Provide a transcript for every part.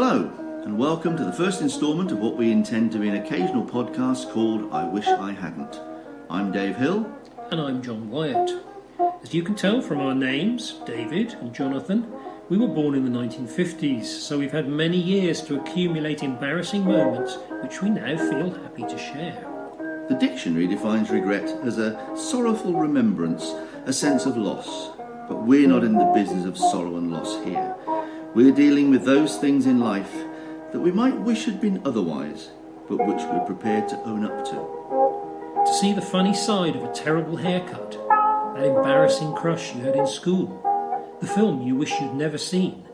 Hello, and welcome to the first instalment of what we intend to be an occasional podcast called I Wish I Hadn't. I'm Dave Hill. And I'm John Wyatt. As you can tell from our names, David and Jonathan, we were born in the 1950s, so we've had many years to accumulate embarrassing moments which we now feel happy to share. The dictionary defines regret as a sorrowful remembrance, a sense of loss. But we're not in the business of sorrow and loss here. We're dealing with those things in life that we might wish had been otherwise, but which we're prepared to own up to. To see the funny side of a terrible haircut, that embarrassing crush you had in school, the film you wish you'd never seen,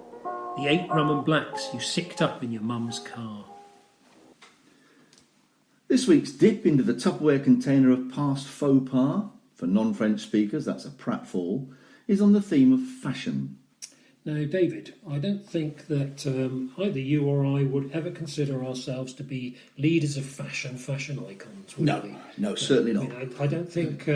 the 8 rum and blacks you sicked up in your mum's car. This week's dip into the Tupperware container of past faux pas, for non-French speakers that's a pratfall, is on the theme of fashion. Now, David, I don't think that either you or I would ever consider ourselves to be leaders of fashion icons, would we? No, certainly not. I don't think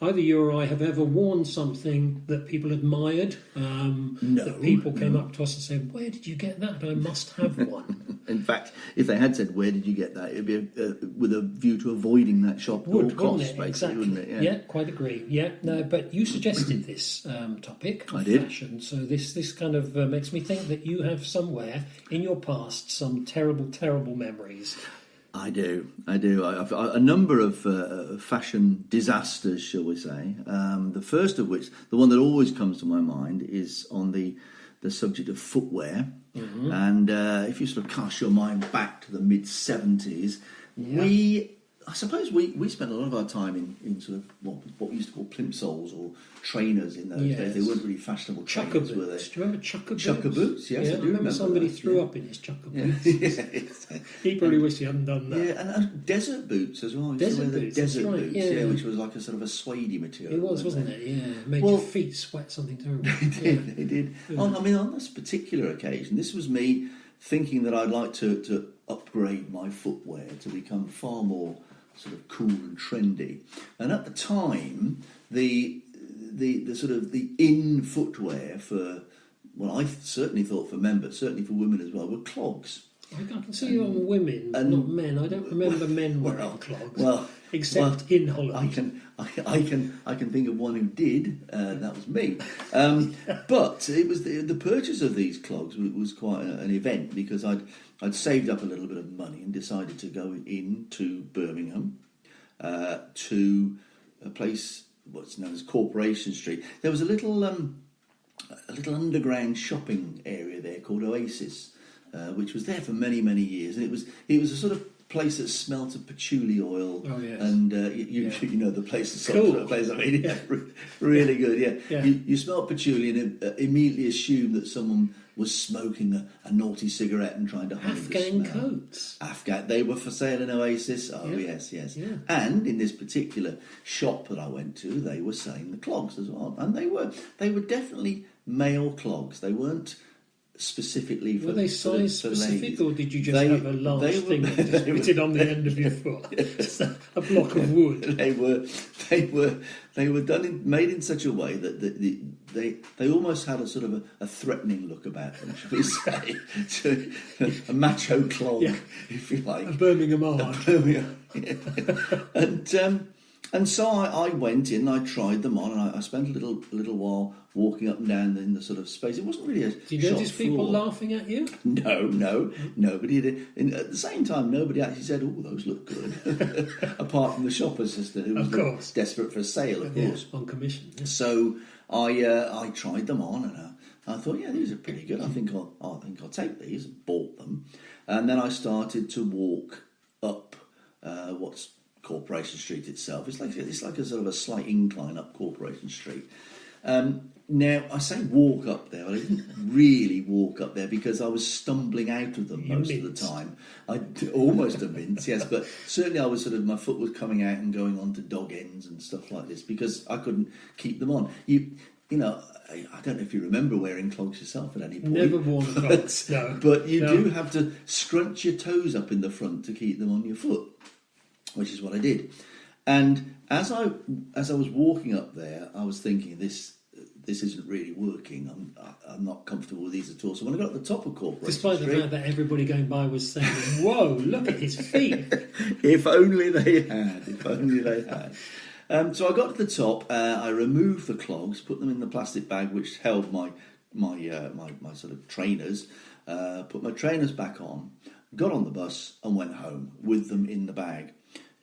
either you or I have ever worn something that people admired, that people came up to us and said, "Where did you get that? I must have one." In fact, if they had said, "Where did you get that?" it'd be with a view to avoiding that shop at all costs, basically, exactly. wouldn't it? Yeah, quite agree. Yeah, no, but you suggested this topic. I did. Fashion. So this kind of makes me think that you have somewhere in your past some terrible memories. I do. I've a number of fashion disasters, shall we say. The first of which, the one that always comes to my mind, is on the subject of footwear. Mm-hmm. And if you sort of cast your mind back to the mid-70s, I suppose we spent a lot of our time in sort of what we used to call plimsolls or trainers in those days. They weren't really fashionable trainers, were they? Do you remember chucker boots? Chucker boots, yes, I do remember somebody that. threw up in his chucker boots. Yeah. He probably wished he hadn't done that. Yeah, and desert boots as well. Desert boots, which was like a sort of a suedey material. It was, wasn't it? Yeah, made your feet sweat something terrible. It did. Yeah. On this particular occasion, this was me thinking that I'd like to upgrade my footwear to become far more sort of cool and trendy. And at the time, the sort of the in footwear for, well, I certainly thought for men, but certainly for women as well, were clogs. I can see you on women, not men. I don't remember men wearing clogs. Well, except in Holland. I can think of one who did. That was me. But it was the purchase of these clogs was quite an event, because I'd saved up a little bit of money and decided to go into Birmingham to a place what's known as Corporation Street. There was a little underground shopping area there called Oasis, which was there for many years, and it was a sort of place that smelt of patchouli oil. Oh, yes. And you know the place, the cool. sort of place. I mean, really good. Yeah. You smelled patchouli and immediately assumed that someone was smoking a naughty cigarette and trying to hide the smell. Afghan coats. They were for sale in Oasis. Oh, yes. Yeah. And in this particular shop that I went to, they were selling the clogs as well, and they were definitely male clogs. They weren't specifically for, were they size for specific, ladies. Or did you just have a large thing that just fitted on the end of your foot? A block of wood. They were made in such a way that they almost had a sort of a threatening look about them, should we say? A macho clog, if you like. A Birmingham arm. And so I went in, I tried them on, and I spent a little while walking up and down in the sort of space. It wasn't really a shop floor. Did you notice people laughing at you? No, nobody did. And at the same time, nobody actually said, "Oh, those look good," apart from the shop assistant, who was desperate for a sale, of course, on commission. Yeah. So I tried them on, and I thought, yeah, these are pretty good. I think I'll take these. And bought them, and then I started to walk up what's Corporation Street itself. It's like a sort of a slight incline up Corporation Street. Now, I say walk up there, but I didn't really walk up there because I was stumbling out of them most of the time. I almost a mince, yes, but certainly I was my foot was coming out and going on to dog ends and stuff like this because I couldn't keep them on. You know, I don't know if you remember wearing clogs yourself at any point. Never worn clogs, no. But you do have to scrunch your toes up in the front to keep them on your foot, which is what I did. And as I was walking up there, I was thinking, this this isn't really working. I'm not comfortable with these at all. So when I got to the top of Corporation Despite Street, the fact that everybody going by was saying, "Whoa, look at his feet." if only they had. If only they had. So I got to the top. I removed the clogs, put them in the plastic bag which held my sort of trainers. Put my trainers back on, got on the bus, and went home with them in the bag.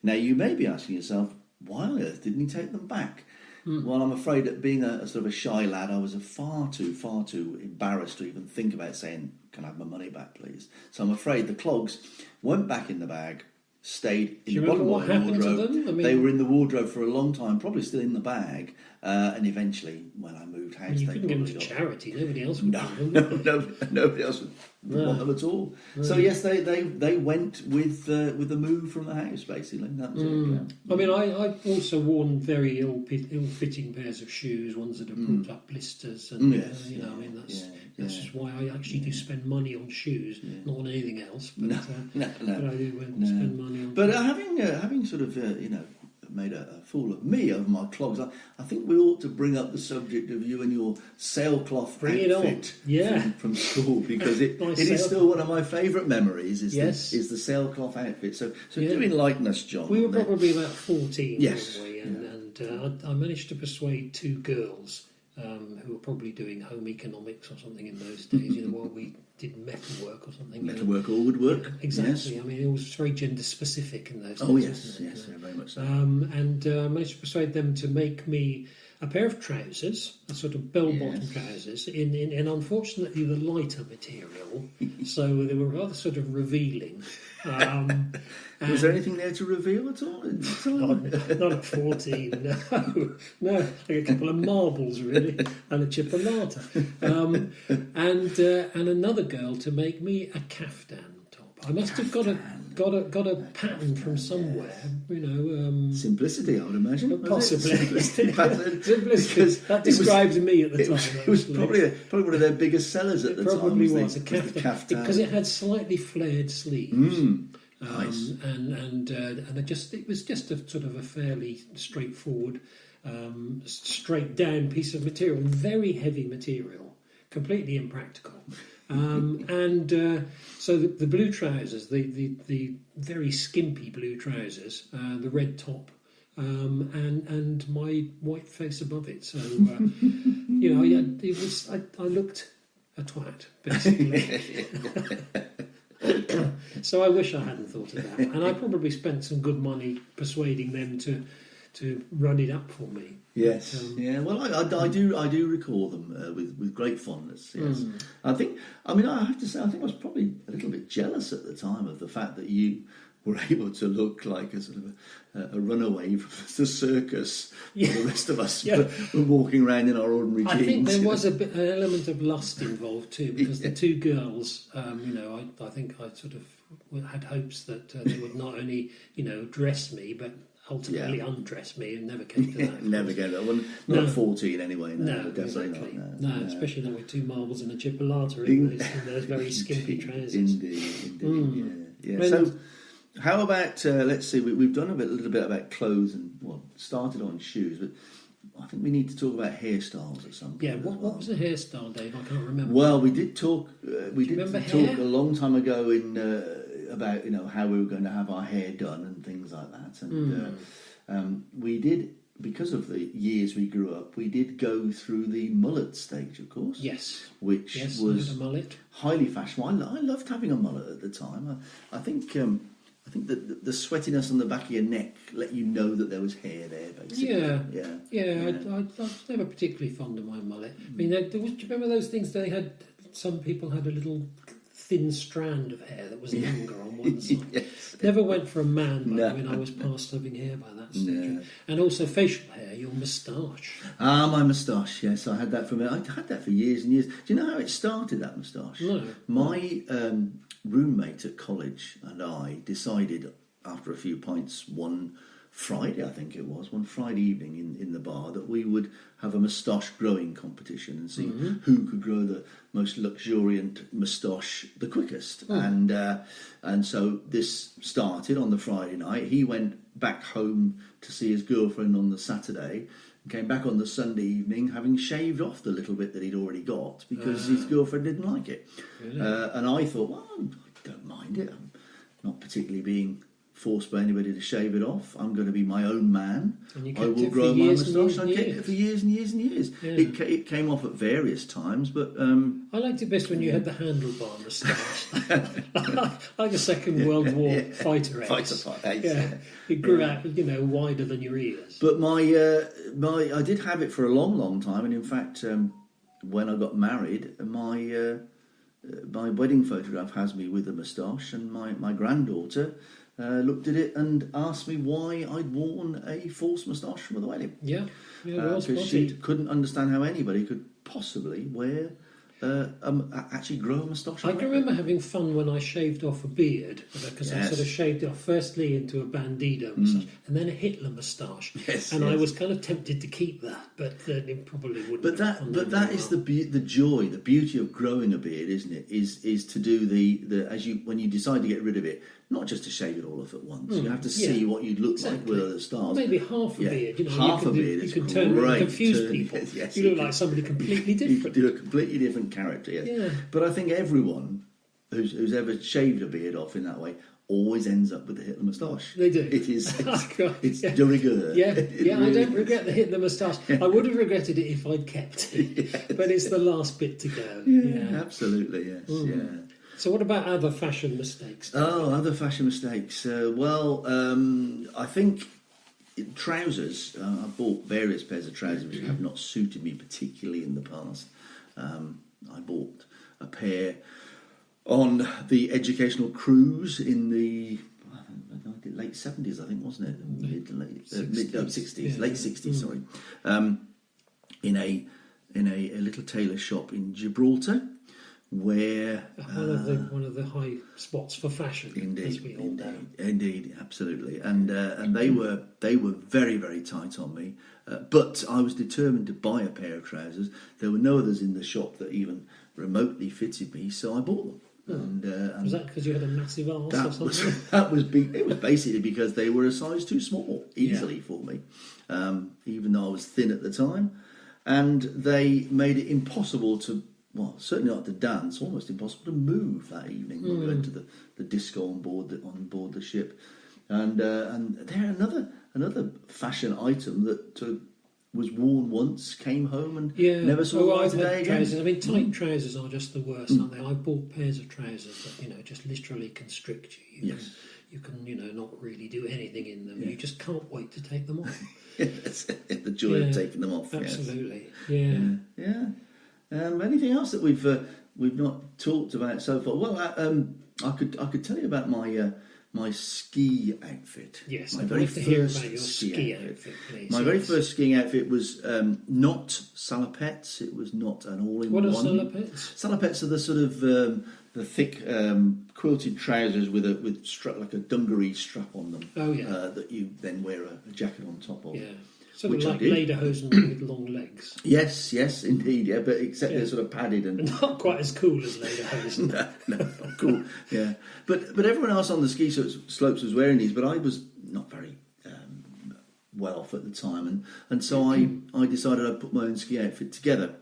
Now you may be asking yourself, why on earth didn't he take them back? Well, I'm afraid that being a sort of a shy lad, I was far too embarrassed to even think about saying, "Can I have my money back, please?" So I'm afraid the clogs went back in the bag, stayed in the bottom of the wardrobe. They were in the wardrobe for a long time, probably still in the bag, and eventually, when I moved house, You they couldn't give them to got charity. Nobody else would. no, nobody else would want them at all. So yes, they went with the move from the house. Basically, that was it. Yeah. I mean, I've also worn very ill-fitting pairs of shoes, ones that have brought up blisters, and I mean that's just why I actually do spend money on shoes, not on anything else. But, but I do spend money on. But having sort of made a fool of me over my clogs, I think we ought to bring up the subject of you and your sailcloth outfit from school, because it is still one of my favourite memories. Is the sailcloth outfit? So do enlighten us, John. We were probably about 14, yes, weren't we? And I managed to persuade two girls who were probably doing home economics or something in those days. While we did metalwork or something. Metalwork or woodwork. Exactly. Yes. I mean, it was very gender specific in those days. Oh yes, yes, very much so. And I managed to persuade them to make me a pair of trousers, a sort of bell-bottom trousers, in unfortunately the lighter material, so they were rather sort of revealing. Was there anything there to reveal at all? Not at 14, no, like a couple of marbles really, and a chipolata, and another girl to make me a kaftan top. I must have got a pattern from somewhere, Simplicity, I would imagine. Possibly. Simplicity. That describes me at the time. It was probably one of their biggest sellers at the time. It probably was a kaftan, because it had slightly flared sleeves. Nice. And it was just a sort of a fairly straightforward, straight down piece of material, very heavy material, completely impractical. So the blue trousers, the very skimpy blue trousers, the red top, and my white face above it. So it was. I looked a twat basically. So I wish I hadn't thought of that, and I probably spent some good money persuading them to run it up for me. Yes, Well, I do recall them with great fondness. Yes, I have to say, I think I was probably a little bit jealous at the time of the fact that you were able to look like a sort of a runaway from the circus. The rest of us were walking around in our ordinary jeans. I think there was an element of lust involved too, because the two girls, I think I sort of had hopes that they would not only, dress me, but ultimately undress me, and never came to that. Never came to that. Well, not 14 anyway. No, definitely exactly. not. No, especially not with two marbles and a chipolata in those very skimpy trousers. Indeed. Yeah. So, how about let's see? We've done a little bit about clothes and started on shoes, but I think we need to talk about hairstyles at some point. Yeah, what was the hairstyle, Dave? I can't remember. Well, we did talk. We did talk hair? a long time ago about how we were going to have our hair done and things like that, and we did, because of the years we grew up, we did go through the mullet stage, of course. Yes, which was a mullet. Highly fashionable. I loved having a mullet at the time. I think that the sweatiness on the back of your neck let you know that there was hair there, basically. I was never particularly fond of my mullet. I mean, do you remember those things some people had a little thin strand of hair that was longer on one side. Yes. Never went for a man when I was past having hair by that stage. No. And also facial hair, your moustache. My moustache, yes, I had that I had that for years and years. Do you know how it started, that moustache? No. My roommate at college and I decided, after a few pints one Friday, I think it was, one Friday evening in the bar, that we would have a moustache growing competition and see who could grow the most luxuriant moustache the quickest. And so this started on the Friday night. He went back home to see his girlfriend on the Saturday. came back on the Sunday evening having shaved off the little bit that he'd already got because his girlfriend didn't like it. Really? And I thought, well, I don't mind it. I'm not particularly being forced by anybody to shave it off. I'm going to be my own man. And you I kept will it for grow my years and moustache. years I and kept years. it for years and years and years. Yeah. It came off at various times, but I liked it best when you had the handlebar moustache, like a Second World War fighter ace. Yeah, it grew out, wider than your ears. But I did have it for a long, long time, and in fact, when I got married, my wedding photograph has me with a moustache, and my granddaughter looked at it and asked me why I'd worn a false moustache for the wedding. Yeah, well because she spotted. couldn't understand how anybody could possibly wear actually grow a moustache. I can remember having fun when I shaved off a beard, because I sort of shaved it off firstly into a Bandido moustache and then a Hitler moustache. Yes, and I was kind of tempted to keep that, but it probably wouldn't. But that is the joy, the beauty of growing a beard, isn't it? Is to do the when you decide to get rid of it, not just to shave it all off at once. You have to see what you'd look like with other styles. Maybe half a beard. Half a beard. You can turn and confuse people. Yes, you look like somebody completely different. You could do a completely different character. Yes. Yeah. But I think everyone who's ever shaved a beard off in that way always ends up with the Hitler moustache. They do. It is. It's yeah. de rigueur. Yeah, Really I don't regret the Hitler moustache. I would have regretted it if I'd kept it, but it's the last bit to go. Yeah, absolutely. Yes. Yeah. So what about other fashion mistakes? Oh, other fashion mistakes. I think trousers. I bought various pairs of trousers which have not suited me particularly in the past. I bought a pair on the educational cruise in the late 70s, I think, wasn't it? Mid 60s, late 60s. Sorry, in a little tailor shop in Gibraltar, where one of the high spots for fashion. Indeed, absolutely, and they were very, very tight on me. But I was determined to buy a pair of trousers. There were no others in the shop that even remotely fitted me, so I bought them. And was that because you had a massive arse or something? It was basically because they were a size too small, easily for me, even though I was thin at the time, and they made it impossible to. Well, certainly not to dance. Almost impossible to move that evening when we went to the disco on board the ship, and they're another fashion item that was worn once, came home, and never saw the light of day again. Trousers. I mean, tight trousers are just the worst, aren't they? I've bought pairs of trousers that just literally constrict you. You can not really do anything in them. You just can't wait to take them off. That's the joy of taking them off. Absolutely. Yes. Yeah. Anything else that we've not talked about so far? Well, I could tell you about my ski outfit. Yes, my I'd very like to hear first about your ski outfit, please. My very first skiing outfit was not salopettes. It was not an all-in-one. What are salopettes? Salopettes are the sort of the thick quilted trousers with strap, like a dungaree strap on them. Oh yeah. That you then wear a jacket on top of. Yeah. Sort of like lederhosen with long legs. Yes, indeed, yeah, but except they're sort of padded and not quite as cool as lederhosen. no, not cool. Yeah, but everyone else on the ski slopes was wearing these, but I was not very well off at the time, and so I decided I'd put my own ski outfit together,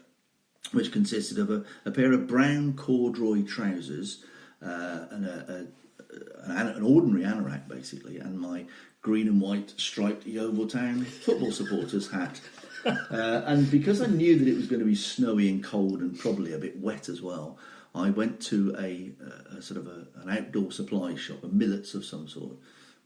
which consisted of a pair of brown corduroy trousers and an ordinary anorak basically, and my green and white striped Yeovil Town football supporters hat. And because I knew that it was going to be snowy and cold and probably a bit wet as well, I went to a sort of an outdoor supply shop, a Millets of some sort,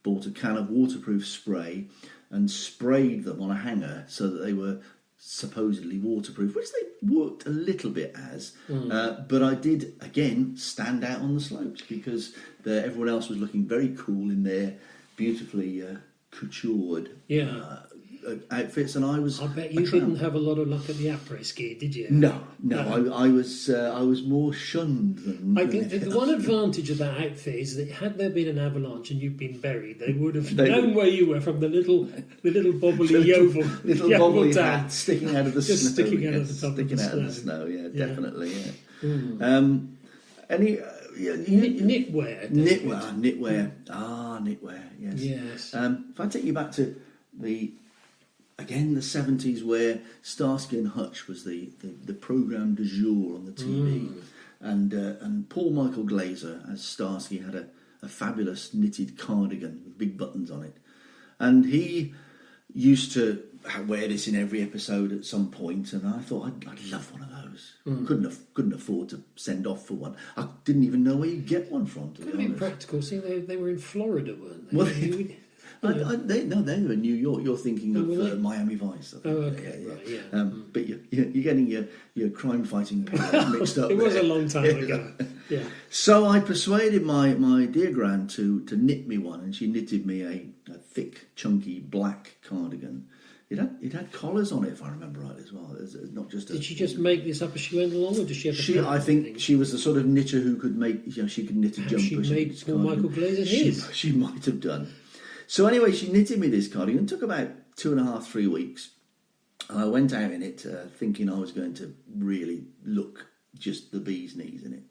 bought a can of waterproof spray and sprayed them on a hanger so that they were supposedly waterproof, which they worked a little bit as, but I did again stand out on the slopes because everyone else was looking very cool in their beautifully coutured outfits, and I was. I bet you didn't have a lot of luck at the après ski, did you? No. I was more shunned than. I think the one advantage of that outfit is that had there been an avalanche and you'd been buried, they would have known where you were from the little bobbly Yeovil bobbly town hat sticking out of the just snow. sticking out of the top of the snow. Of the snow. Yeah, definitely. Yeah. Knitwear. Knitwear. Knitwear. Yes. Yes. If I take you back to the again, the 70s, where Starsky and Hutch was the programme du jour on the TV. And Paul Michael Glaser, as Starsky, had a fabulous knitted cardigan with big buttons on it. And he used to wear this in every episode at some point, and I thought, I'd love one of those. Couldn't afford to send off for one. I didn't even know where you'd get one from, to Could be be honest. practical. See, they were in Florida, weren't they? Well, they were in New York. You're thinking of Miami Vice. I think. Oh, okay, right, yeah. But you're getting your crime-fighting periods mixed up. It was there. a long time ago. Yeah. So I persuaded my dear Gran to knit me one, and she knitted me a thick, chunky black cardigan. It had collars on it, if I remember right, as well. It's not just. Did she just make this up as she went along, or did she have a I think she was the sort of knitter who could make. She could knit a jumper. She made Paul Michael Glaser his. She might have done. So anyway, she knitted me this cardigan. It took about 2.5, 3 weeks. And I went out in it thinking I was going to really look just the bee's knees in it.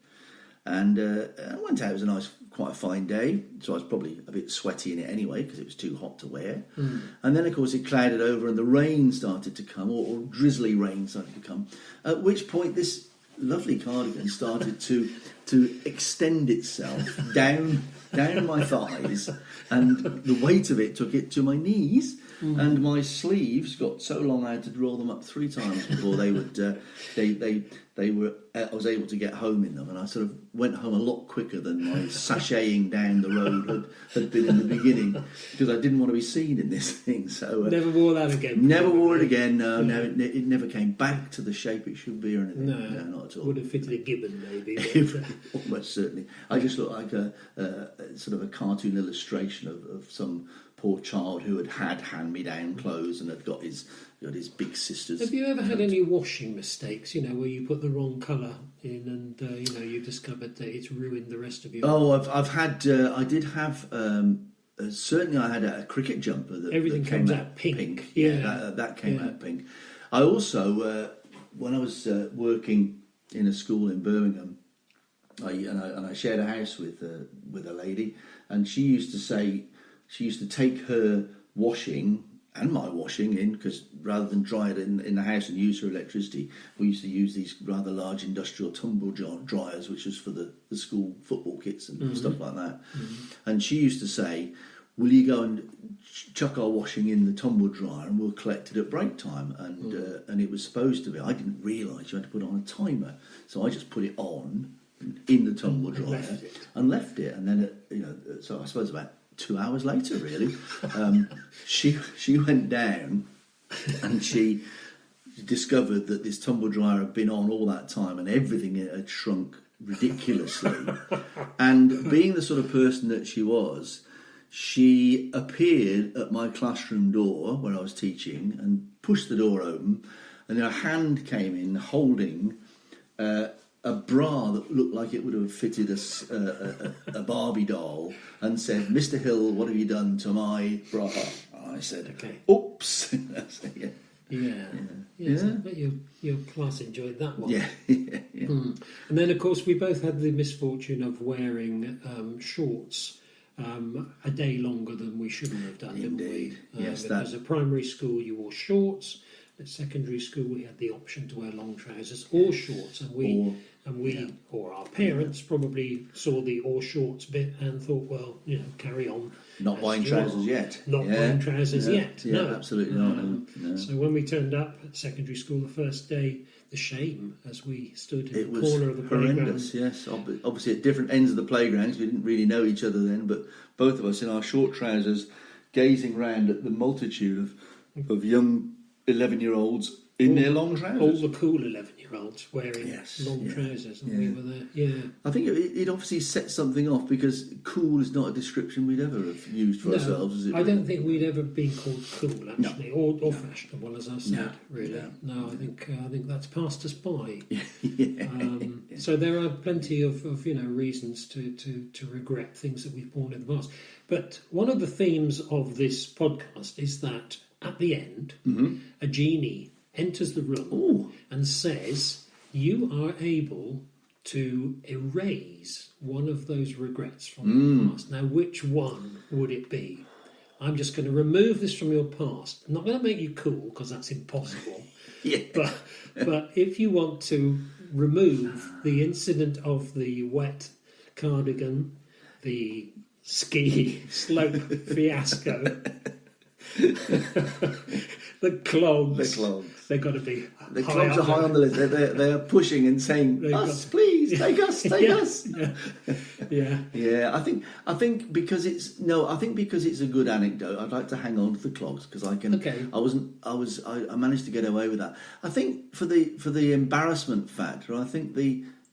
And I went out, it was a nice, quite a fine day. So I was probably a bit sweaty in it anyway because it was too hot to wear. And then, of course, it clouded over and the rain started to come, or drizzly rain started to come. At which point this lovely cardigan started to extend itself down my thighs, and the weight of it took it to my knees, and my sleeves got so long I had to roll them up 3 times before they would they were I was able to get home in them, and I sort of went home a lot quicker than my sashaying down the road had been in the beginning, because I didn't want to be seen in this thing. So Never wore that again. Never wore it again. No, it never came back to the shape it should be or anything. No, not at all. Would have fitted a gibbon maybe. Almost certainly. I just looked like a sort of a cartoon illustration of some poor child who had hand-me-down clothes and had got his big sisters. Have you ever had any washing mistakes? Where you put the wrong colour in, and you discovered that it's ruined the rest of your. Oh, I've had. I did have. Certainly, I had a cricket jumper that everything that came comes out pink. Yeah, that came out pink. I also, when I was working in a school in Birmingham, I shared a house with a lady, and she used to take her washing and my washing in, because rather than dry it in the house and use her electricity, we used to use these rather large industrial tumble dryers, which was for the school football kits and stuff like that. And she used to say, will you go and chuck our washing in the tumble dryer and we'll collect it at break time? And it was supposed to be, I didn't realise you had to put it on a timer, so I just put it on in the tumble dryer and left it. And then so I suppose about 2 hours later, really, she went down and she discovered that this tumble dryer had been on all that time and everything had shrunk ridiculously. And being the sort of person that she was, she appeared at my classroom door where I was teaching and pushed the door open, and her hand came in holding a bra that looked like it would have fitted a Barbie doll, and said, "Mr. Hill, what have you done to my bra?" And I said, "Okay, oops." Yeah. I bet your class enjoyed that one. Yeah. And then, of course, we both had the misfortune of wearing shorts a day longer than we shouldn't have done, didn't we? Yes, because at primary school you wore shorts. At secondary school we had the option to wear long trousers or shorts, or our parents probably saw the or shorts bit and thought, well, carry on. Not buying trousers yet. Not buying trousers yet. Yeah, no, absolutely not. No. So when we turned up at secondary school the first day, the shame as we stood in the was corner of the horrendous, playground. yes. Obviously at different ends of the playgrounds, we didn't really know each other then, but both of us in our short trousers, gazing round at the multitude of young 11-year-olds in their long trousers. All the cool 11-year-olds wearing long trousers, and we were there. Yeah, I think it obviously set something off, because cool is not a description we'd ever have used for ourselves. Is it? I don't think we'd ever been called cool, actually, or fashionable, as I said. Really, no. I think that's passed us by. So there are plenty of reasons to regret things that we've worn in the past. But one of the themes of this podcast is that at the end, a genie enters the room and says, you are able to erase one of those regrets from the past. Now, which one would it be? I'm just going to remove this from your past. I'm not going to make you cool because that's impossible. Yeah. But if you want to remove the incident of the wet cardigan, the ski slope fiasco, the clogs. They've got to be. The clogs are high on the list. They are pushing and saying, "Us, please, take us, take us." Yeah. I think because it's a good anecdote. I'd like to hang on to the clogs because I can. Okay. I managed to get away with that. I think for the embarrassment factor.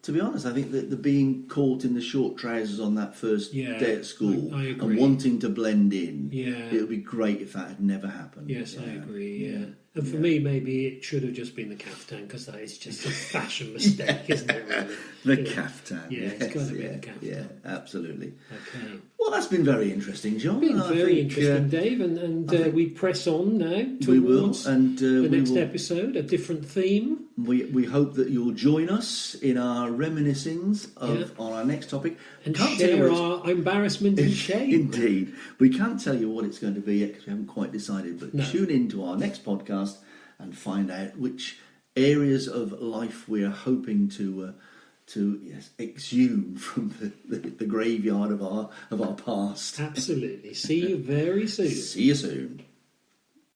To be honest, I think that the being caught in the short trousers on that first day at school I agree. and wanting to blend in, it would be great if that had never happened. Yes, I agree. Yeah. And for me, maybe it should have just been the kaftan because that is just a fashion mistake, isn't it? Really? The kaftan. Yeah, it's got to be the kaftan. Yeah, absolutely. Okay. Well, that's been very interesting, John. Been very interesting, Dave, and we press on now towards the next episode, a different theme. We hope that you'll join us in our reminiscings on our next topic. And share our embarrassment and shame. Indeed. We can't tell you what it's going to be yet because we haven't quite decided, but tune in to our next podcast and find out which areas of life we're hoping to exhume from the graveyard of our past. Absolutely. See you very soon. See you soon.